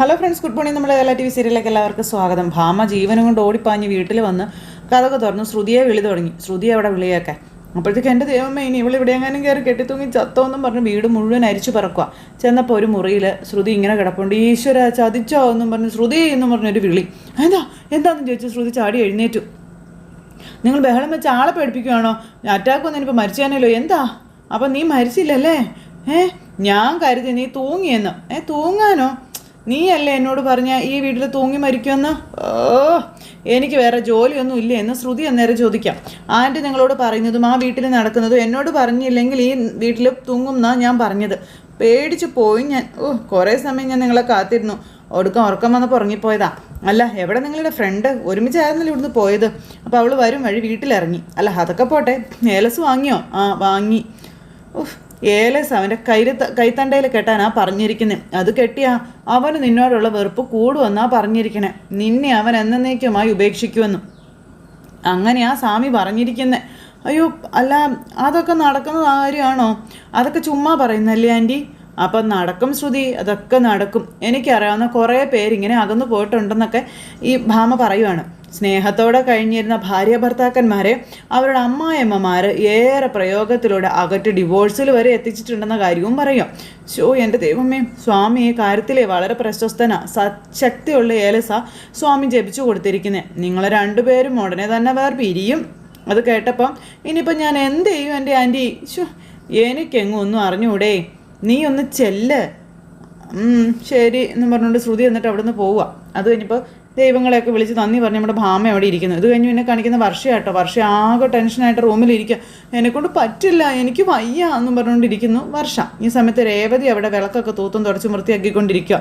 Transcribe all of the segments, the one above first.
Hello friends, good morning. നമ്മുടെ Kerala TV സീരിയലിലേക്ക് എല്ലാവർക്കും സ്വാഗതം. ഭാമ ജീവനും കൊണ്ട് ഓടിപ്പാഞ്ഞ് വീട്ടിൽ വന്ന് കഥക തുറന്നു ശ്രുതിയെ വിളി തുടങ്ങി. ശ്രുതിയെ അവിടെ വിളിയേക്കാൻ അപ്പോഴത്തേക്ക് എൻ്റെ ദൈവമേ, ഇനി ഇവിടെ എങ്ങാനും കയറി കെട്ടിത്തൂങ്ങി ചത്തോന്നും പറഞ്ഞ് വീട് മുഴുവൻ അരിച്ചു പറക്കുക. ചെന്നപ്പോൾ ഒരു മുറിയിൽ ശ്രുതി ഇങ്ങനെ കിടപ്പുണ്ട്. ഈശ്വര ചതിച്ചോ എന്നും പറഞ്ഞ് ശ്രുതി എന്നും പറഞ്ഞൊരു വിളി. എന്താണെന്ന് ചോദിച്ചു. ശ്രുതി ചാടി എഴുന്നേറ്റു. നിങ്ങൾ ബഹളം വെച്ച് ആളെ പേടിപ്പിക്കുകയാണോ? അറ്റാക്ക് വന്ന് ഇനിയിപ്പോൾ മരിച്ചാനല്ലോ. എന്താ അപ്പം നീ മരിച്ചില്ലല്ലേ? ഞാൻ കരുതി നീ തൂങ്ങിയെന്ന്. തൂങ്ങാനോ? നീയല്ലേ എന്നോട് പറഞ്ഞ ഈ വീട്ടിൽ തൂങ്ങി മരിക്കുമെന്ന്? എനിക്ക് വേറെ ജോലിയൊന്നും ഇല്ലേ എന്ന് ശ്രുതി അന്നേരം ചോദിക്കാം. ആൻറ്റി നിങ്ങളോട് പറയുന്നതും ആ വീട്ടിൽ നടക്കുന്നതും എന്നോട് പറഞ്ഞില്ലെങ്കിൽ ഈ വീട്ടിൽ തൂങ്ങും എന്നാണ് ഞാൻ പറഞ്ഞത്. പേടിച്ച് പോയി ഞാൻ. കുറേ സമയം ഞാൻ നിങ്ങളെ കാത്തിരുന്നു. ഉറക്കം വന്നപ്പോൾ ഉറങ്ങിപ്പോയതാ. അല്ല, എവിടെ നിങ്ങളുടെ ഫ്രണ്ട്? ഒരുമിച്ചായിരുന്നല്ലോ ഇവിടുന്ന് പോയത്. അപ്പോൾ അവൾ വരും വഴി വീട്ടിലിറങ്ങി. അല്ല, അതൊക്കെ പോട്ടെ, ഏലസ് വാങ്ങിയോ? വാങ്ങി. ഏലസ് അവൻ്റെ കൈത്തണ്ടയിൽ കെട്ടാനാ പറഞ്ഞിരിക്കുന്നത്. അത് കെട്ടിയാ അവന് നിന്നോടുള്ള വെറുപ്പ് കൂടുമെന്നാ പറഞ്ഞിരിക്കണേ. നിന്നെ അവൻ എന്നേക്കുമായി ഉപേക്ഷിക്കുമെന്നും അങ്ങനെയാ സ്വാമി പറഞ്ഞിരിക്കുന്നത്. അയ്യോ, അല്ല, അതൊക്കെ നടക്കുന്ന കാര്യമാണോ? അതൊക്കെ ചുമ്മാ പറയുന്നല്ലേ ആൻറ്റി? അപ്പം നടക്കും ശ്രുതി, അതൊക്കെ നടക്കും. എനിക്കറിയാവുന്ന കുറേ പേരിങ്ങനെ അകന്നു പോയിട്ടുണ്ടെന്നൊക്കെ ഈ ഭാമ പറയുവാണ്. സ്നേഹത്തോടെ കഴിഞ്ഞിരുന്ന ഭാര്യ ഭർത്താക്കന്മാരെ അവരുടെ അമ്മായിയമ്മമാർ ഏറെ പ്രയോഗത്തിലൂടെ അകറ്റ് ഡിവോഴ്സിൽ വരെ എത്തിച്ചിട്ടുണ്ടെന്ന കാര്യവും പറയും. എൻ്റെ ദൈവമേ, സ്വാമി ഈ കാര്യത്തിലെ വളരെ പ്രശസ്തന ശക്തിയുള്ള ഏലസ സ്വാമി ജപിച്ചു കൊടുത്തിരിക്കുന്നത്. നിങ്ങൾ രണ്ടുപേരും ഉടനെ തന്നെ പിരിയും. അത് കേട്ടപ്പം ഇനിയിപ്പം ഞാൻ എന്ത് ചെയ്യും എൻ്റെ ആൻറ്റി? എനിക്കെങ്ങും ഒന്നും അറിഞ്ഞൂടേ. നീ ഒന്ന് ചെല്ല്. ശരി എന്ന് പറഞ്ഞുകൊണ്ട് ശ്രുതി എന്നിട്ട് അവിടെ നിന്ന് പോവുക. അത് കഴിഞ്ഞപ്പോൾ ദൈവങ്ങളെയൊക്കെ വിളിച്ച് നന്ദി പറഞ്ഞ് നമ്മുടെ ഭാമ അവിടെ ഇരിക്കുന്നു. ഇത് കഴിഞ്ഞ് എന്നെ കാണിക്കുന്ന വർഷയാട്ടോ. വർഷ ആകെ ടെൻഷനായിട്ട് റൂമിലിരിക്കുക. എന്നെക്കൊണ്ട് പറ്റില്ല, എനിക്ക് വയ്യ എന്നും പറഞ്ഞുകൊണ്ടിരിക്കുന്നു വർഷ. ഈ സമയത്ത് രേവതി അവിടെ വിളക്കൊക്കെ തൂത്തും തുടച്ചും വൃത്തിയാക്കിക്കൊണ്ടിരിക്കുക.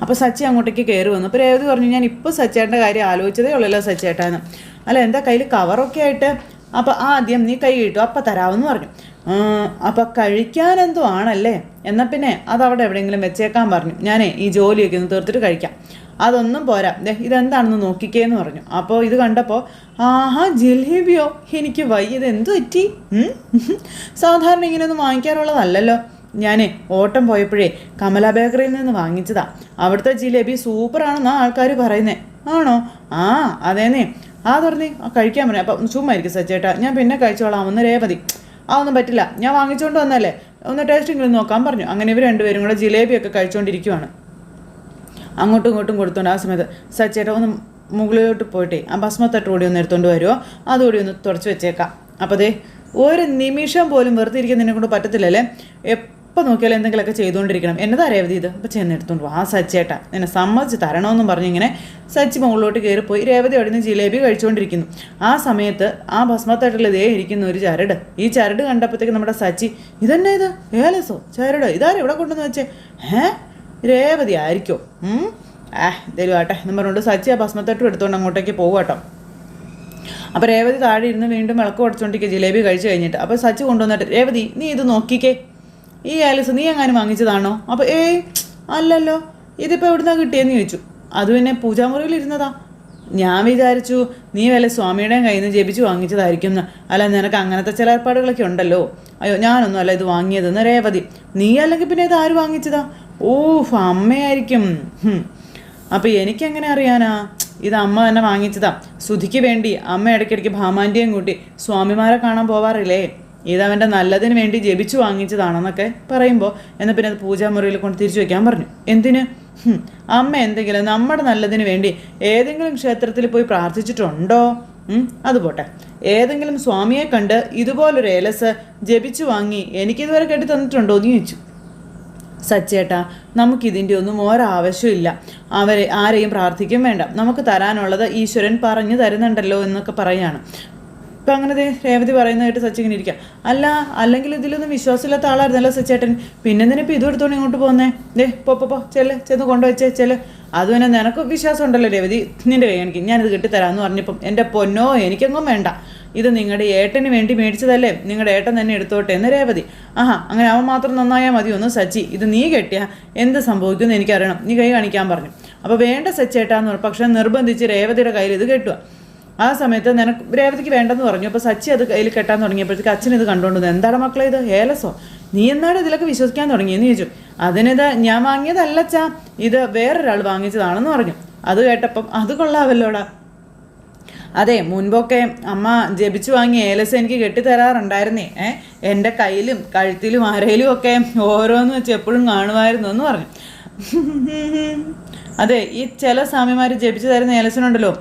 അപ്പോൾ സച്ചി അങ്ങോട്ടേക്ക് കയറി വന്നു. അപ്പോൾ രേവതി പറഞ്ഞു, ഞാൻ ഇപ്പോൾ സച്ചേട്ടൻ്റെ കാര്യം ആലോചിച്ചതേ ഉള്ളല്ലോ സച്ചേട്ടാന്ന്. അല്ല, എന്താ കയ്യിൽ കവറൊക്കെ ആയിട്ട്? അപ്പോൾ ആദ്യം നീ കൈ കിട്ടും, അപ്പം തരാമെന്ന് പറഞ്ഞു. അപ്പം കഴിക്കാനെന്തോ ആണല്ലേ? എന്നാൽ പിന്നെ അതവിടെ എവിടെയെങ്കിലും വെച്ചേക്കാൻ പറഞ്ഞു. ഞാനേ ഈ ജോലിയൊക്കെ ഒന്ന് തീർത്തിട്ട് കഴിക്കാം. അതൊന്നും പോരാ, ഇതെന്താണെന്ന് നോക്കിക്കേന്ന് പറഞ്ഞു. അപ്പോൾ ഇത് കണ്ടപ്പോൾ ആഹാ, ജിലേബിയോ? എനിക്ക് വയ്യ, ഇത് എന്തു പറ്റി? സാധാരണ ഇങ്ങനെയൊന്നും വാങ്ങിക്കാറുള്ളതല്ലല്ലോ. ഞാൻ ഓട്ടം പോയപ്പോഴേ കമല ബേക്കറിയിൽ നിന്ന് വാങ്ങിച്ചതാ. അവിടുത്തെ ജിലേബി സൂപ്പറാണെന്നാണ് ആൾക്കാർ പറയുന്നത്. ആണോ? അതേന്നേ. തുറന്നേ കഴിക്കാൻ പറഞ്ഞു. അപ്പം ചുമ്മാ ഇരിക്കും സച്ചേട്ടാ, ഞാൻ പിന്നെ കഴിച്ചോളാം ഒന്ന് രേവതി. ഒന്നും പറ്റില്ല, ഞാൻ വാങ്ങിച്ചുകൊണ്ട് വന്നല്ലേ, ഒന്ന് ടേസ്റ്റിങ്ങിൽ നോക്കാൻ പറഞ്ഞു. അങ്ങനെ ഇവർ രണ്ടുപേരും കൂടെ ജിലേബിയൊക്കെ കഴിച്ചുകൊണ്ടിരിക്കുവാണ്. അങ്ങോട്ടും ഇങ്ങോട്ടും കൊടുത്തോണ്ട് ആ സമയത്ത് സച്ചേട്ടാ ഒന്ന് മുകളിലോട്ട് പോയിട്ടേ ആ ഭസ്മത്തട്ട് കൂടി ഒന്ന് എടുത്തുകൊണ്ട് വരുമോ? അതുകൂടി ഒന്ന് തുടച്ച് വെച്ചേക്കാം. അപ്പോൾ ഒരു നിമിഷം പോലും വെറുതെ ഇരിക്കാൻ നിന്നെ കൊണ്ട് പറ്റത്തില്ലല്ലേ? എപ്പോൾ നോക്കിയാലും എന്തെങ്കിലുമൊക്കെ ചെയ്തുകൊണ്ടിരിക്കണം. എന്നതാ രേവതി ഇത്? അപ്പോൾ ചെന്നെടുത്തോണ്ട് ആ സച്ചേട്ടാ എന്നെ സമ്മതിച്ച് തരണമെന്നും പറഞ്ഞിങ്ങനെ സച്ചി മുകളിലോട്ട് കയറിപ്പോയി. രേവതി അവിടെ നിന്ന് ജിലേബി കഴിച്ചുകൊണ്ടിരിക്കുന്നു. ആ സമയത്ത് ആ ഭസ്മത്തട്ടിൽ ഇരിക്കുന്ന ഒരു ചരട്. ഈ ചരട് കണ്ടപ്പോഴത്തേക്ക് നമ്മുടെ സച്ചി, ഇതന്നെ ഇത് ഏലസോ ചരട്? ഇതാരും ഇവിടെ കൊണ്ടുവന്ന് വെച്ചേ? രേവതി ആയിരിക്കോ? തരുവാട്ടെ എന്ന് പറഞ്ഞുകൊണ്ട് സച്ചി ആ ഭസ്മത്തട്ടും എടുത്തുകൊണ്ട് അങ്ങോട്ടേക്ക് പോവാട്ടോ. അപ്പോൾ രേവതി താഴെ ഇരുന്ന് വീണ്ടും വിളക്ക് ഉടച്ചുകൊണ്ടിരിക്കുക ജിലേബി കഴിച്ചു കഴിഞ്ഞിട്ട്. അപ്പോൾ സച്ചി കൊണ്ടുവന്നിട്ട്, രേവതി നീ ഇത് നോക്കിക്കേ, ഈ ഏലസ് നീ എങ്ങാനും വാങ്ങിച്ചതാണോ? അപ്പോൾ അല്ലല്ലോ, ഇതിപ്പോൾ എവിടുന്നാണ് കിട്ടിയെന്ന് ചോദിച്ചു. അത് പിന്നെ പൂജാമുറിയിൽ ഇരുന്നതാ. ഞാൻ വിചാരിച്ചു നീ വല്ല സ്വാമിയുടെയും കയ്യിൽ നിന്ന് ജപിച്ച് വാങ്ങിച്ചതായിരിക്കും എന്ന്. അല്ല, നിനക്ക് അങ്ങനത്തെ ചില ഏർപ്പാടുകളൊക്കെ ഉണ്ടല്ലോ. അയ്യോ, ഞാനൊന്നും അല്ല ഇത് വാങ്ങിയതെന്ന് രേവതി. നീ അല്ലെങ്കിൽ പിന്നെ ഇത് ആര് വാങ്ങിച്ചതാ? അമ്മയായിരിക്കും. അപ്പോൾ എനിക്കെങ്ങനെ അറിയാനാ? ഇത് അമ്മ തന്നെ വാങ്ങിച്ചതാ. സുധിക്ക് വേണ്ടി അമ്മ ഇടയ്ക്കിടയ്ക്ക് ഭാമാൻ്റെയും കൂട്ടി സ്വാമിമാരെ കാണാൻ പോവാറില്ലേ? ഇതവൻ്റെ നല്ലതിന് വേണ്ടി ജപിച്ചു വാങ്ങിച്ചതാണെന്നൊക്കെ പറയുമ്പോൾ എന്നാൽ പിന്നെ അത് പൂജാമുറിയിൽ കൊണ്ട് തിരിച്ചു വയ്ക്കാൻ പറഞ്ഞു. എന്തിന്? അമ്മ എന്തെങ്കിലും നമ്മുടെ നല്ലതിന് വേണ്ടി ഏതെങ്കിലും ക്ഷേത്രത്തിൽ പോയി പ്രാർത്ഥിച്ചിട്ടുണ്ടോ? അതുപോട്ടെ, ഏതെങ്കിലും സ്വാമിയെ കണ്ട് ഇതുപോലൊരു ഏലസ് ജപിച്ചു വാങ്ങി എനിക്കിതുവരെ കെട്ടി തന്നിട്ടുണ്ടോ എന്ന് ചോദിച്ചു. സച്ചേട്ടാ, നമുക്കിതിൻ്റെ ഒന്നും ഒരാവശ്യമില്ല. അവരെ ആരെയും പ്രാർത്ഥിക്കും വേണ്ട. നമുക്ക് തരാനുള്ളത് ഈശ്വരൻ പറഞ്ഞു തരുന്നുണ്ടല്ലോ എന്നൊക്കെ പറയാണ്. ഇപ്പം അങ്ങനെ രേവതി പറയുന്നതായിട്ട് സച്ചി ഇങ്ങനെ ഇരിക്കാം. അല്ലെങ്കിൽ ഇതിലൊന്നും വിശ്വാസമില്ലാത്ത ആളായിരുന്നല്ലോ സച്ചേട്ടൻ. പിന്നെ എന്തിനിപ്പോൾ ഇതും എടുത്തോണ്ട് ഇങ്ങോട്ട് പോകുന്നേ? പോ ചെന്ന് കൊണ്ടുവച്ചേ ചെല്ല്. അതും തന്നെ നിനക്ക് വിശ്വാസം ഉണ്ടല്ലോ രേവതി, നിൻ്റെ കൈ കാണിക്കും, ഞാനിത് കെട്ടിത്തരാമെന്ന് പറഞ്ഞപ്പം എൻ്റെ പൊന്നോ എനിക്കെങ്ങും വേണ്ട, ഇത് നിങ്ങളുടെ ഏട്ടന് വേണ്ടി മേടിച്ചതല്ലേ, നിങ്ങളുടെ ഏട്ടൻ തന്നെ എടുത്തോട്ടെ എന്ന് രേവതി. അങ്ങനെ അവൻ മാത്രം നന്നായാൽ മതിയൊന്ന് സച്ചി, ഇത് നീ കെട്ടിയാൽ എന്ത് സംഭവിക്കുമെന്ന് എനിക്കറിയണം, നീ കൈ കാണിക്കാൻ പറഞ്ഞു. അപ്പോൾ വേണ്ട സച്ചേട്ടാന്ന് പറഞ്ഞു. പക്ഷെ നിർബന്ധിച്ച് രേവതിയുടെ കയ്യിൽ ഇത് കെട്ടുക. ആ സമയത്ത് നിനക്ക് രേവതിക്ക് വേണ്ടെന്ന് പറഞ്ഞു. അപ്പോൾ സച്ചി അത് കയ്യിൽ കെട്ടാൻ തുടങ്ങിയപ്പോഴത്തേക്ക് അച്ഛൻ ഇത് കണ്ടുകൊണ്ടു. എന്താണ് മക്കളെ ഇത്? ഏലസോ? നീ എന്നാണ് ഇതിലൊക്കെ വിശ്വസിക്കാൻ തുടങ്ങിയെന്ന് ചോദിച്ചു. അതിനിത് ഞാൻ വാങ്ങിയതല്ല അച്ഛാ, ഇത് വേറൊരാൾ വാങ്ങിച്ചതാണെന്ന് പറഞ്ഞു. അത് കേട്ടപ്പം അത് കൊള്ളാമല്ലോടാ. അതെ, മുൻപൊക്കെ അമ്മ ജപിച്ചു വാങ്ങിയ ഏലസ് എനിക്ക് കെട്ടിത്തരാറുണ്ടായിരുന്നേ. എൻ്റെ കയ്യിലും കഴുത്തിലും അരയിലും ഒക്കെ ഓരോന്ന് വെച്ച് എപ്പോഴും കാണുമായിരുന്നു എന്ന് പറഞ്ഞു. അതെ, ഈ ചില സ്വാമിമാർ ജപിച്ചു തരുന്ന ഏലസിനുണ്ടല്ലോ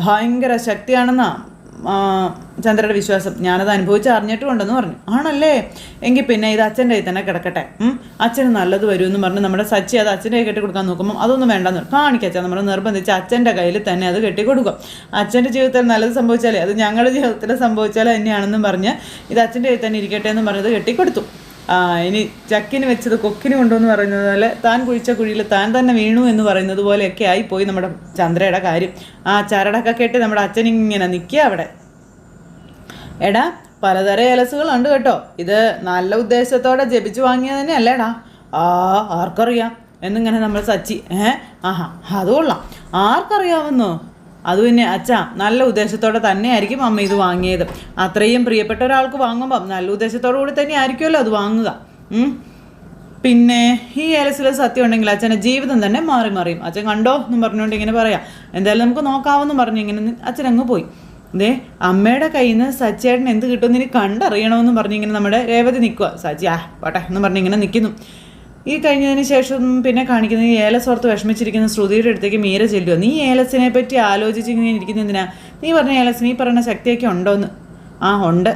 ഭയങ്കര ശക്തിയാണെന്നാ ചന്ദ്രയുടെ വിശ്വാസം. ഞാനത് അനുഭവിച്ച് അറിഞ്ഞിട്ടുമുണ്ടെന്ന് പറഞ്ഞു. ആണല്ലേ, എങ്കിൽ പിന്നെ ഇത് അച്ഛൻ്റെ കയ്യിൽ തന്നെ കിടക്കട്ടെ, അച്ഛന് നല്ലത് വരുമെന്ന് പറഞ്ഞ് നമ്മുടെ സച്ചി അത് അച്ഛൻ്റെ കയ്യിൽ കെട്ടി കൊടുക്കാൻ നോക്കുമ്പോൾ അതൊന്നും വേണ്ടെന്ന് കാണിക്കച്ചാൽ നമ്മൾ നിർബന്ധിച്ച് അച്ഛൻ്റെ കയ്യിൽ തന്നെ അത് കെട്ടിക്കൊടുക്കും. അച്ഛൻ്റെ ജീവിതത്തിൽ നല്ലത് സംഭവിച്ചാലേ അത് ഞങ്ങളുടെ ജീവിതത്തിൽ സംഭവിച്ചാലേ തന്നെയാണെന്നും പറഞ്ഞ് ഇത് അച്ഛൻ്റെ കയ്യിൽ തന്നെ ഇരിക്കട്ടെ എന്ന് പറഞ്ഞത് കെട്ടിക്കൊടുത്തു. ഇനി ചക്കിന് വെച്ചത് കൊക്കിന് കൊണ്ടുവന്ന് പറയുന്നത് പോലെ താൻ കുഴിച്ച കുഴിയിൽ താൻ തന്നെ വീണു എന്ന് പറയുന്നത് പോലെയൊക്കെ ആയിപ്പോയി നമ്മുടെ ചന്ദ്രയുടെ കാര്യം. ആ ചരടൊക്കെ കെട്ടി നമ്മുടെ അച്ഛനിങ്ങനെ നിൽക്കുക അവിടെ. എടാ, പലതരം ഏലസുകളുണ്ട് കേട്ടോ, ഇത് നല്ല ഉദ്ദേശത്തോടെ ജപിച്ചു വാങ്ങിയത് തന്നെ അല്ലേടാ? ആർക്കറിയാം എന്നിങ്ങനെ നമ്മൾ സച്ചി ആഹാ അത് കൊള്ളാം, ആർക്കറിയാമെന്നോ? അത് പിന്നെ അച്ഛാ, നല്ല ഉദ്ദേശത്തോടെ തന്നെയായിരിക്കും അമ്മ ഇത് വാങ്ങിയത്. അത്രയും പ്രിയപ്പെട്ട ഒരാൾക്ക് വാങ്ങുമ്പം നല്ല ഉദ്ദേശത്തോടു കൂടി തന്നെ ആയിരിക്കുമല്ലോ അത് വാങ്ങുക. പിന്നെ ഈ ഏലസിൽ സത്യം ഉണ്ടെങ്കിൽ അച്ഛൻ്റെ ജീവിതം തന്നെ മാറിയും. അച്ഛൻ കണ്ടോ എന്നും പറഞ്ഞുകൊണ്ട് ഇങ്ങനെ പറയാം. എന്തായാലും നമുക്ക് നോക്കാമെന്ന് പറഞ്ഞു ഇങ്ങനെ അച്ഛനങ്ങ് പോയി. അതെ, അമ്മയുടെ കയ്യിൽ നിന്ന് സച്ചേട്ടൻ എന്ത് കിട്ടുമെന്ന് ഇനി കണ്ടറിയണമെന്ന് പറഞ്ഞിങ്ങനെ നമ്മുടെ രേവതി നിൽക്കുക. സച്ചി പോട്ടെ എന്ന് പറഞ്ഞിങ്ങനെ നിൽക്കുന്നു. ഈ കഴിഞ്ഞതിന് ശേഷം പിന്നെ കാണിക്കുന്നത് ഈ ഏലസോർത്ത് വിഷമിച്ചിരിക്കുന്ന ശ്രുതിയുടെ അടുത്തേക്ക് മീര ചെല്ലുക. നീ ഏലസിനെ പറ്റി ആലോചിച്ച് ഇങ്ങനെ ഇരിക്കുന്ന എന്തിനാ? നീ പറഞ്ഞ ഏലസിന് ഈ പറയുന്ന ശക്തിയൊക്കെ ഉണ്ടോയെന്ന്. ഉണ്ട്,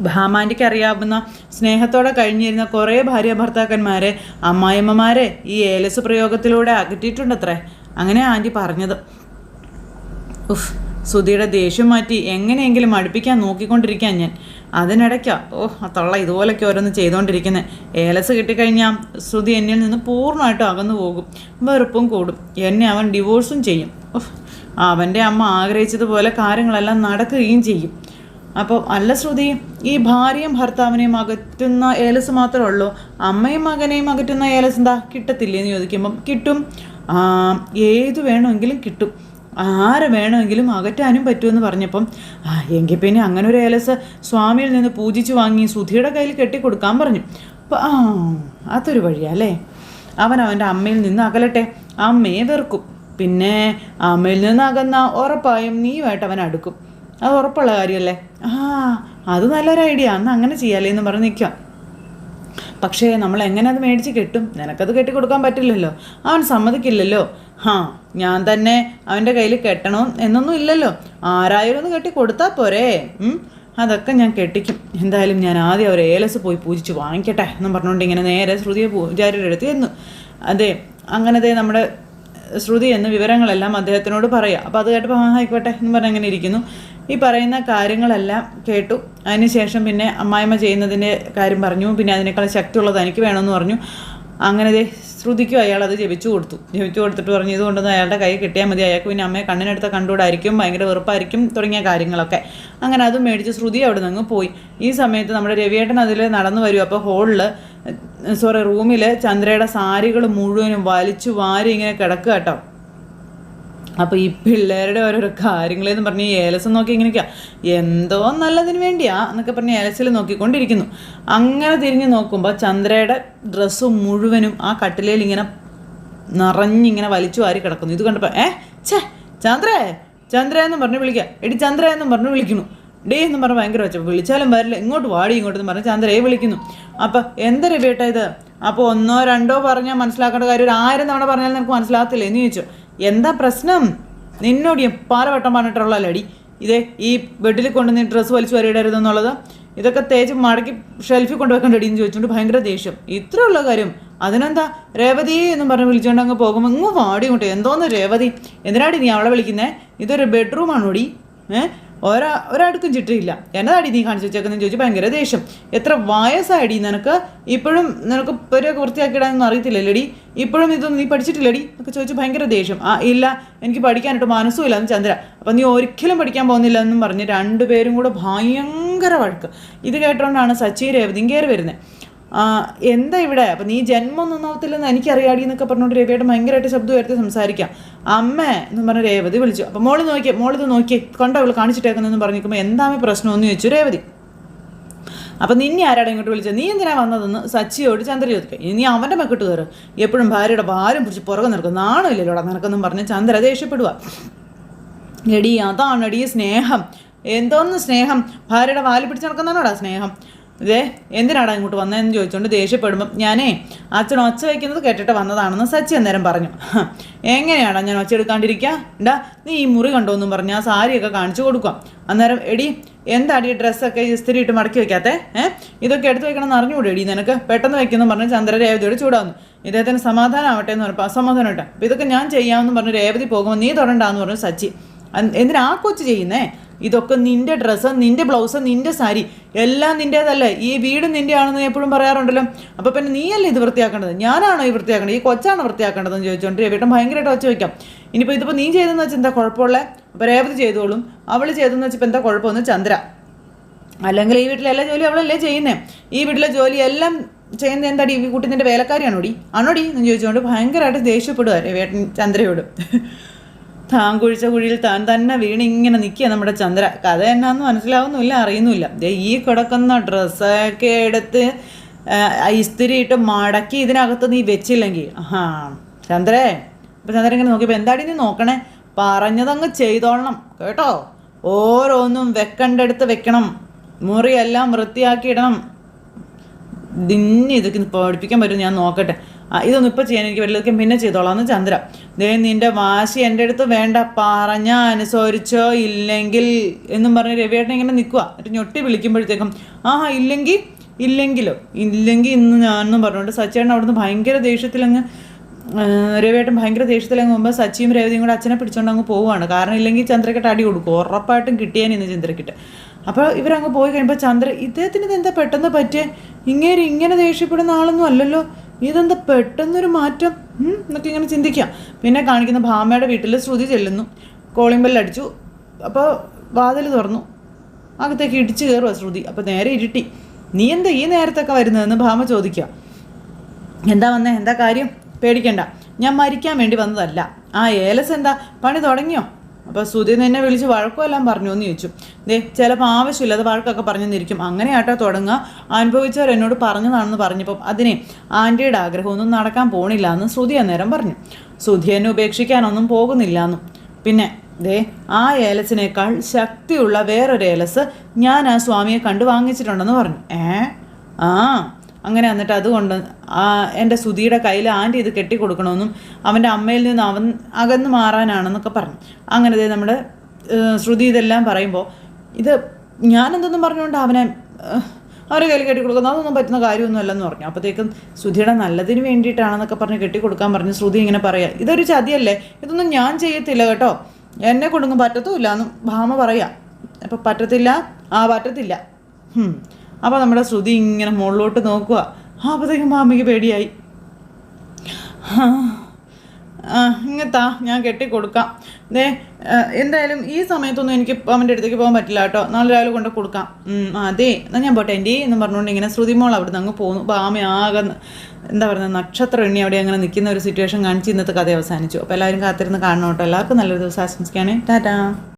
ഭാമാൻ്റിക്ക് അറിയാവുന്ന സ്നേഹത്തോടെ കഴിഞ്ഞിരുന്ന കുറേ ഭാര്യ ഭർത്താക്കന്മാരെ അമ്മായിയമ്മമാരെ ഈ ഏലസ് പ്രയോഗത്തിലൂടെ അകറ്റിയിട്ടുണ്ടത്രേ. അങ്ങനെ ആൻറ്റി പറഞ്ഞത്. ശ്രുതിയുടെ ദേഷ്യം മാറ്റി എങ്ങനെയെങ്കിലും അടുപ്പിക്കാൻ നോക്കിക്കൊണ്ടിരിക്കാൻ ഞാൻ. അതിനിടയ്ക്കാ ആ തള്ള ഇതുപോലൊക്കെ ഓരോന്ന് ചെയ്തുകൊണ്ടിരിക്കുന്നത്. ഏലസ് കിട്ടിക്കഴിഞ്ഞാൽ ശ്രുതി എന്നിൽ നിന്ന് പൂർണ്ണമായിട്ടും അകന്നു പോകും, വെറുപ്പും കൂടും, എന്നെ അവൻ ഡിവോഴ്സും ചെയ്യും. അവൻ്റെ അമ്മ ആഗ്രഹിച്ചതുപോലെ കാര്യങ്ങളെല്ലാം നടക്കുകയും ചെയ്യും. അപ്പോൾ അല്ല ശ്രുതി, ഈ ഭാര്യയും ഭർത്താവിനെയും അകറ്റുന്ന ഏലസ് മാത്രമേ ഉള്ളൂ, അമ്മയും മകനെയും അകറ്റുന്ന ഏലസ് എന്താ കിട്ടത്തില്ലേ എന്ന് ചോദിക്കുമ്പം കിട്ടും. ഏത് വേണമെങ്കിലും കിട്ടും, ആരെ വേണമെങ്കിലും അകറ്റാനും പറ്റുമെന്ന് പറഞ്ഞപ്പം എങ്കിൽ പിന്നെ അങ്ങനെ ഒരു ഏലസ് സ്വാമിയിൽ നിന്ന് പൂജിച്ച് വാങ്ങി സുധിയുടെ കയ്യിൽ കെട്ടിക്കൊടുക്കാൻ പറഞ്ഞു. അപ്പോൾ അതൊരു വഴിയല്ലേ. അവൻ്റെ അമ്മയിൽ നിന്ന് അകലട്ടെ, അമ്മയെ വെറുക്കും, പിന്നെ അമ്മയിൽ നിന്ന് അകന്ന ഉറപ്പായും നീയുമായിട്ട് അവൻ അടുക്കും. അത് ഉറപ്പുള്ള കാര്യമല്ലേ? അത് നല്ലൊരു ഐഡിയ, അന്ന് അങ്ങനെ ചെയ്യാല്ലേ എന്ന് പറഞ്ഞ് നിൽക്കാം. പക്ഷേ നമ്മൾ എങ്ങനെ അത് മേടിച്ച് കെട്ടും? നിനക്കത് കെട്ടിക്കൊടുക്കാൻ പറ്റില്ലല്ലോ, അവൻ സമ്മതിക്കില്ലല്ലോ. ഞാൻ തന്നെ അവൻ്റെ കയ്യിൽ കെട്ടണം എന്നൊന്നും ഇല്ലല്ലോ, ആരായാലും ഒന്ന് കെട്ടി കൊടുത്താൽ പോരേ. അതൊക്കെ ഞാൻ കെട്ടിക്കും. എന്തായാലും ഞാൻ ആദ്യം ഒരു ഏലസ് പോയി പൂജിച്ച് വാങ്ങിക്കട്ടെ എന്നും പറഞ്ഞുകൊണ്ട് ഇങ്ങനെ നേരെ ശ്രുതിയെ പൂജാരിയുടെ അടുത്ത് ചെന്നു. അതെ, അങ്ങനത്തെ നമ്മുടെ ശ്രുതി എന്ന വിവരങ്ങളെല്ലാം അദ്ദേഹത്തിനോട് പറയാം. അപ്പോൾ അത് കേട്ടപ്പോൾ ആയിക്കോട്ടെ എന്ന് പറഞ്ഞ് അങ്ങനെ ഇരിക്കുന്നു. ഈ പറയുന്ന കാര്യങ്ങളെല്ലാം കേട്ടു. അതിനുശേഷം പിന്നെ അമ്മായിമ്മ ചെയ്യുന്നതിൻ്റെ കാര്യം പറഞ്ഞു. പിന്നെ അതിനേക്കാൾ ശക്തിയുള്ളത് എനിക്ക് വേണമെന്ന് പറഞ്ഞു. അങ്ങനെ ശ്രുതിക്കും അയാൾ അത് ജപിച്ചു കൊടുത്തിട്ട് പറഞ്ഞു ഇതുകൊണ്ടൊന്നും അയാളുടെ കൈ കിട്ടിയാൽ മതി, അയാൾക്ക് പിന്നെ അമ്മയെ കണ്ണിനടുത്ത കണ്ടുകൂടായിരിക്കും, ഭയങ്കര വെറുപ്പായിരിക്കും തുടങ്ങിയ കാര്യങ്ങളൊക്കെ. അങ്ങനെ അതും മേടിച്ച് ശ്രുതി അവിടെ നിന്ന് പോയി. ഈ സമയത്ത് നമ്മുടെ രവിയേട്ടൻ അതിൽ നടന്നു വരും. അപ്പോൾ റൂമിൽ ചന്ദ്രയുടെ സാരികൾ മുഴുവനും വലിച്ചു വാരി ഇങ്ങനെ കിടക്കുക കേട്ടോ. അപ്പോൾ ഈ പിള്ളേരുടെ ഓരോരോ കാര്യങ്ങളെന്ന് പറഞ്ഞ് ഈ ഏലസ് നോക്കി ഇങ്ങനെയൊക്കെയാ, എന്തോ നല്ലതിന് വേണ്ടിയാ എന്നൊക്കെ പറഞ്ഞ് ഏലസിൽ നോക്കിക്കൊണ്ടിരിക്കുന്നു. അങ്ങനെ തിരിഞ്ഞ് നോക്കുമ്പോൾ ചന്ദ്രയുടെ ഡ്രസ്സ് മുഴുവനും ആ കട്ടിലയിൽ ഇങ്ങനെ നിറഞ്ഞിങ്ങനെ വലിച്ചു വാരി കിടക്കുന്നു. ഇത് കണ്ടപ്പോൾ ചന്ദ്ര എന്നും പറഞ്ഞ് വിളിക്കുക, എടി ചന്ദ്ര എന്നും പറഞ്ഞ് വിളിക്കുന്നു. ഡേ എന്നും പറഞ്ഞ് ഭയങ്കര വെച്ചപ്പോൾ വിളിച്ചാലും വരില്ല, ഇങ്ങോട്ട് വാടി ഇങ്ങോട്ടെന്ന് പറഞ്ഞ് ചന്ദ്രയെ വിളിക്കുന്നു. അപ്പം എന്താ രവിയേട്ടാ ഇത്? അപ്പോൾ 1 or 2 പറഞ്ഞാൽ മനസ്സിലാക്കേണ്ട കാര്യം 1000 തവണ പറഞ്ഞാൽ നിനക്ക് മനസ്സിലാകത്തില്ലേ എന്ന് ചോദിച്ചു. എന്താ പ്രശ്നം? നിന്നോട് പലവട്ടം പറഞ്ഞിട്ടുള്ളതല്ലേടി ഇതേ ഈ ബെഡിൽ കൊണ്ട് നീ ഡ്രസ്സ് വലിച്ചു വരിയിടരുതെന്നുള്ളത്, ഇതൊക്കെ തേച്ച് മടക്കി ഷെൽഫിൽ കൊണ്ടുവെക്കേണ്ടടി എന്ന് ചോദിച്ചുകൊണ്ട് ഭയങ്കര ദേഷ്യം. ഇത്രയുള്ള കാര്യം അതിനെന്താ രേവതി എന്നും പറഞ്ഞ് വിളിച്ചുകൊണ്ട് അങ്ങ് പോകുമ്പോൾ ഇങ്ങ് വാടി കൊണ്ട് എന്തോന്ന് രേവതി, എന്തിനാടി നീ അവളെ വിളിക്കുന്നേ? ഇതൊരു ബെഡ്റൂമാണോടി, ഒരടുക്കും ചിട്ടിയില്ല, എന്നതാടി നീ കാണിച്ചു വെച്ചേക്കെന്ന് ചോദിച്ചു ഭയങ്കര ദേഷ്യം. എത്ര വയസ്സായിടി നിനക്ക്, ഇപ്പോഴും നിനക്ക് പെരയൊക്കെ വൃത്തിയാക്കിയിടാനൊന്നും അറിയത്തില്ലല്ലേടി, ഇപ്പോഴും ഇതൊന്നും നീ പഠിച്ചിട്ടില്ലടി എന്നൊക്കെ ചോദിച്ചു ഭയങ്കര ദേഷ്യം. ഇല്ല എനിക്ക് പഠിക്കാനായിട്ട് മനസ്സുമില്ല എന്ന് ചന്ദ്ര. അപ്പം നീ ഒരിക്കലും പഠിക്കാൻ പോകുന്നില്ല എന്നും പറഞ്ഞ് രണ്ടുപേരും കൂടെ ഭയങ്കര വഴക്ക്. ഇത് കേട്ടോണ്ടാണ് സച്ചി രേവതിയും കയറി വരുന്നത്. എന്താ ഇവിടെ, അപ്പം നീ ജന്മം നന്നാവത്തില്ലെന്ന് എനിക്കറിയാടി എന്നൊക്കെ പറഞ്ഞുകൊണ്ട് രവിയായിട്ട് ഭയങ്കരമായിട്ട് ശബ്ദം ഉയർത്തി സംസാരിക്കാം. അമ്മേ എന്ന് പറഞ്ഞ് രേവതി വിളിച്ചു. അപ്പം മോളിത് നോക്കിയേ കണ്ടോ അവൾ കാണിച്ചിട്ടേക്കുന്നതെന്ന് പറഞ്ഞിരിക്കുമ്പോൾ എന്താമേ പ്രശ്നമെന്ന് ചോദിച്ചു രേവതി. അപ്പം നിന്നെ ആരാടെ ഇങ്ങോട്ട് വിളിച്ചത്, നീ എന്തിനാ വന്നതെന്ന് സച്ചിയോട് ചന്ദ്ര ചോദിക്കുക. ഇനി അവൻ്റെ മെക്കിട്ട് കയറും, എപ്പോഴും ഭാര്യയുടെ ഭാരം പിടിച്ച് പുറകെ നിൽക്കും, നാണമില്ലല്ലോടാ നിനക്കെന്നും പറഞ്ഞ് ചന്ദ്ര ദേഷ്യപ്പെടുക. എടി അതാണെടി സ്നേഹം. എന്തോന്ന് സ്നേഹം? ഭാര്യയുടെ വാല് പിടിച്ച് നടക്കുന്നതാണോടാ സ്നേഹം? ഇതേ എന്തിനാടാ ഇങ്ങോട്ട് വന്നതെന്ന് ചോദിച്ചുകൊണ്ട് ദേഷ്യപ്പെടുമ്പം ഞാനേ അച്ഛൻ ഒച്ച വയ്ക്കുന്നത് കേട്ടിട്ട് വന്നതാണെന്ന് സച്ചി അന്നേരം പറഞ്ഞു. എങ്ങനെയാടാ ഞാൻ ഒച്ച എടുക്കാണ്ടിരിക്കുക? എടാ നീ ഈ മുറി കണ്ടോന്നും പറഞ്ഞ് ആ സാരിയൊക്കെ കാണിച്ചു കൊടുക്കാം. അന്നേരം എടി എന്താടി ഡ്രസ്സൊക്കെ ഇസ്തിരി ഇട്ട് മടക്കി വെക്കാത്തേ? ഇതൊക്കെ എടുത്ത് വെക്കണമെന്ന് അറിഞ്ഞുകൂടെ എടി നിനക്ക്? പെട്ടെന്ന് വെക്കുന്നു പറഞ്ഞ് ചന്ദ്ര രേവതിയോട് ചൂടാവുന്നു. ഇദ്ദേഹത്തിന് സമാധാനം ആവട്ടെ എന്ന് പറഞ്ഞപ്പോൾ അസമാധാനം ഇട്ടാ. അപ്പോൾ ഇതൊക്കെ ഞാൻ ചെയ്യാമെന്ന് പറഞ്ഞ് രേവതി പോകുമ്പോൾ നീ തൊടണ്ടാന്ന് പറഞ്ഞു സച്ചി. എന്തിനാ ആ കൊച്ചു ചെയ്യുന്നേ? ഇതൊക്കെ നിന്റെ ഡ്രസ്സ്, നിന്റെ ബ്ലൗസ്, നിന്റെ സാരി എല്ലാം നിൻ്റേതല്ലേ? ഈ വീട് നിൻ്റെ ആണെന്ന് എപ്പോഴും പറയാറുണ്ടല്ലോ. അപ്പോൾ പിന്നെ നീയല്ലേ ഇത് വൃത്തിയാക്കേണ്ടത്? ഞാനാണോ ഈ വൃത്തിയാക്കേണ്ടത്? ഈ കൊച്ചാണ് വൃത്തിയാക്കേണ്ടതെന്ന് ചോദിച്ചുകൊണ്ട് രവിയേട്ടൻ ഭയങ്കരമായിട്ട് ഒച്ച വയ്ക്കാം. ഇനിയിപ്പോൾ ഇതിപ്പോൾ നീ ചെയ്തെന്ന് വെച്ചാൽ എന്താ കുഴപ്പമുള്ളത്? അപ്പോൾ രേവതി ചെയ്തോളും, അവൾ ചെയ്തെന്ന് വെച്ചപ്പോൾ എന്താ കുഴപ്പമെന്ന് ചന്ദ്ര. അല്ലെങ്കിൽ ഈ വീട്ടിലെ എല്ലാ ജോലിയും അവളല്ലേ ചെയ്യുന്നേ? ഈ വീട്ടിലെ ജോലി എല്ലാം ചെയ്യുന്നത് എന്താടി? ഈ കുട്ടി നിൻ്റെ വേലക്കാരിയാണോടി എന്ന് ചോദിച്ചുകൊണ്ട് ഭയങ്കരമായിട്ട് ദേഷ്യപ്പെടുക രവിയേട്ടൻ ചന്ദ്രയോട്. താൻ കുഴിച്ച കുഴിയിൽ താൻ തന്നെ വീണ് ഇങ്ങനെ നിൽക്കുക നമ്മുടെ ചന്ദ്ര. കഥ എന്നാന്ന് മനസ്സിലാവുന്നില്ല, അറിയുന്നില്ല. ഈ കിടക്കുന്ന ഡ്രസ്സൊക്കെ എടുത്ത് ഇസ്തിരി ഇട്ട് മടക്കി ഇതിനകത്ത് നീ വെച്ചില്ലെങ്കിൽ ചന്ദ്രേ. അപ്പം ചന്ദ്രൻ ഇങ്ങനെ നോക്കിയപ്പോൾ എന്താടി നീ നോക്കണേ? പറഞ്ഞതങ്ങ് ചെയ്തോളണം കേട്ടോ. ഓരോന്നും വെക്കണ്ടെടുത്ത് വെക്കണം, മുറിയെല്ലാം വൃത്തിയാക്കിയിടണം. ഇതൊക്കെ പഠിപ്പിക്കാൻ പറ്റും, ഞാൻ നോക്കട്ടെ. ഇതൊന്നും ഇപ്പോൾ ചെയ്യാൻ എനിക്ക് പറ്റില്ല, ഇതൊക്കെ പിന്നെ ചെയ്തോളാന്ന് ചന്ദ്ര. നിൻ്റെ വാശി എൻ്റെ അടുത്ത് വേണ്ട, പറഞ്ഞാൽ അനുസരിച്ചോ ഇല്ലെങ്കിൽ എന്നും പറഞ്ഞ് രവിയേട്ടൻ ഇങ്ങനെ നിൽക്കുക. എന്നിട്ട് ഞൊട്ടി വിളിക്കുമ്പോഴത്തേക്കും ഇല്ലെങ്കിലോ ഇന്ന് ഞാനെന്നും പറഞ്ഞുകൊണ്ട് സച്ചേട്ടൻ അവിടുന്ന് ഭയങ്കര ദേഷ്യത്തിലങ്ങ് രവിയേട്ടൻ ഭയങ്കര ദേഷ്യത്തിലങ്ങ് പോകുമ്പോൾ സച്ചിയും രേവതിയും കൂടെ അച്ഛനെ പിടിച്ചുകൊണ്ട് അങ്ങ് പോവുകയാണ്. കാരണം ഇല്ലെങ്കിൽ ചന്ദ്രക്കിട്ട് അടി കൊടുക്കും, ഉറപ്പായിട്ടും കിട്ടിയാനിന്ന് ചന്ദ്രക്കിട്ട്. അപ്പോൾ ഇവരങ്ങ് പോയി കഴിയുമ്പോൾ ചന്ദ്ര ഇദ്ദേഹത്തിന് ഇതെന്താ പെട്ടെന്ന് പറ്റിയേ? ഇങ്ങനെ ദേഷ്യപ്പെടുന്ന ആളൊന്നും അല്ലല്ലോ, ഇതെന്താ പെട്ടെന്നൊരു മാറ്റം എന്നൊക്കെ ഇങ്ങനെ ചിന്തിക്കാം. പിന്നെ കാണിക്കുന്ന ഭാമയുടെ വീട്ടിൽ ശ്രുതി ചെല്ലുന്നു, കോളിംഗ് ബെൽ അടിച്ചു. അപ്പോൾ വാതിൽ തുറന്നു, അകത്തേക്ക് ഇടിച്ച് കയറുക ശ്രുതി. അപ്പോൾ നേരെ ഇരുട്ടി. നീ എന്താ ഈ നേരത്തൊക്കെ വരുന്നതെന്ന് ഭാമ ചോദിക്കുക. എന്താ വന്നേ, എന്താ കാര്യം? പേടിക്കണ്ട, ഞാൻ മരിക്കാൻ വേണ്ടി വന്നതല്ല. ഏലസ് എന്താ പണി തുടങ്ങിയോ? അപ്പോൾ ശ്രുതി നിന്നെ വിളിച്ച് വഴക്കുമെല്ലാം പറഞ്ഞു എന്ന് ചോദിച്ചു. ചിലപ്പോൾ ആവശ്യമില്ലാതെ വഴക്കൊക്കെ പറഞ്ഞെന്നിരിക്കും. അങ്ങനെയാട്ടോ തുടങ്ങുക, അനുഭവിച്ചവർ എന്നോട് പറഞ്ഞതാണെന്ന് പറഞ്ഞപ്പം അതിനെ ആൻറ്റിയുടെ ആഗ്രഹമൊന്നും നടക്കാൻ പോണില്ല എന്ന് ശ്രുതി അന്നേരം പറഞ്ഞു. ശ്രുതി എന്നെ ഉപേക്ഷിക്കാനൊന്നും പോകുന്നില്ല എന്നും. പിന്നെ ആ ഏലസിനേക്കാൾ ശക്തിയുള്ള വേറൊരു ഏലസ് ഞാൻ ആ സ്വാമിയെ കണ്ടു വാങ്ങിച്ചിട്ടുണ്ടെന്ന് പറഞ്ഞു. അങ്ങനെ എന്നിട്ട് അതുകൊണ്ട് എൻ്റെ സുധിയുടെ കയ്യിൽ ആൻറ്റി ഇത് കെട്ടിക്കൊടുക്കണമെന്നും അവൻ്റെ അമ്മയിൽ നിന്ന് അവൻ അകന്ന് മാറാനാണെന്നൊക്കെ പറഞ്ഞു. അങ്ങനെ നമ്മുടെ ശ്രുതി ഇതെല്ലാം പറയുമ്പോൾ ഇത് ഞാനെന്തൊന്നും പറഞ്ഞുകൊണ്ട് അവരെ കയ്യിൽ കെട്ടിക്കൊടുക്കുന്നത് അതൊന്നും പറ്റുന്ന കാര്യമൊന്നുമല്ലെന്ന് പറഞ്ഞു. അപ്പോഴത്തേക്കും ശ്രുതിയുടെ നല്ലതിന് വേണ്ടിയിട്ടാണെന്നൊക്കെ പറഞ്ഞ് കെട്ടിക്കൊടുക്കാൻ പറഞ്ഞു. ശ്രുതി ഇങ്ങനെ പറയാം, ഇതൊരു ചതിയല്ലേ, ഇതൊന്നും ഞാൻ ചെയ്യത്തില്ല കേട്ടോ, എന്നെ കൊടുങ്ങും പറ്റത്തുമില്ല എന്നും ഭാമ പറയാം. അപ്പം പറ്റത്തില്ല. അപ്പോൾ നമ്മുടെ ശ്രുതി ഇങ്ങനെ മുകളിലോട്ട് നോക്കുക. അപ്പോഴത്തേക്കും ഭാമയ്ക്ക് പേടിയായി. ഇങ്ങത്താ ഞാൻ കെട്ടിക്കൊടുക്കാം. എന്തായാലും ഈ സമയത്തൊന്നും എനിക്ക് അവൻ്റെ അടുത്തേക്ക് പോകാൻ പറ്റില്ല കേട്ടോ, നാളെ രാവിലെ കൊണ്ട് കൊടുക്കാം. അതെ എന്നാൽ ഞാൻ പോട്ടെ എൻ്റെ എന്നും പറഞ്ഞുകൊണ്ട് ഇങ്ങനെ ശ്രുതിമോൾ അവിടെ നിന്ന് അങ്ങ് പോന്നു. ഭാമ ആകെ എന്താ പറയുന്നത് നക്ഷത്രം എണ്ണി അവിടെ അങ്ങനെ നിൽക്കുന്ന ഒരു സിറ്റുവേഷൻ കാണിച്ച് ഇന്നത്തെ കഥ അവസാനിച്ചു. അപ്പോൾ എല്ലാവരും കാത്തിരുന്ന് കാണണം കേട്ടോ. എല്ലാവർക്കും നല്ലൊരു ദിവസം ആശംസിക്കുകയാണേ. ടാറ്റാ.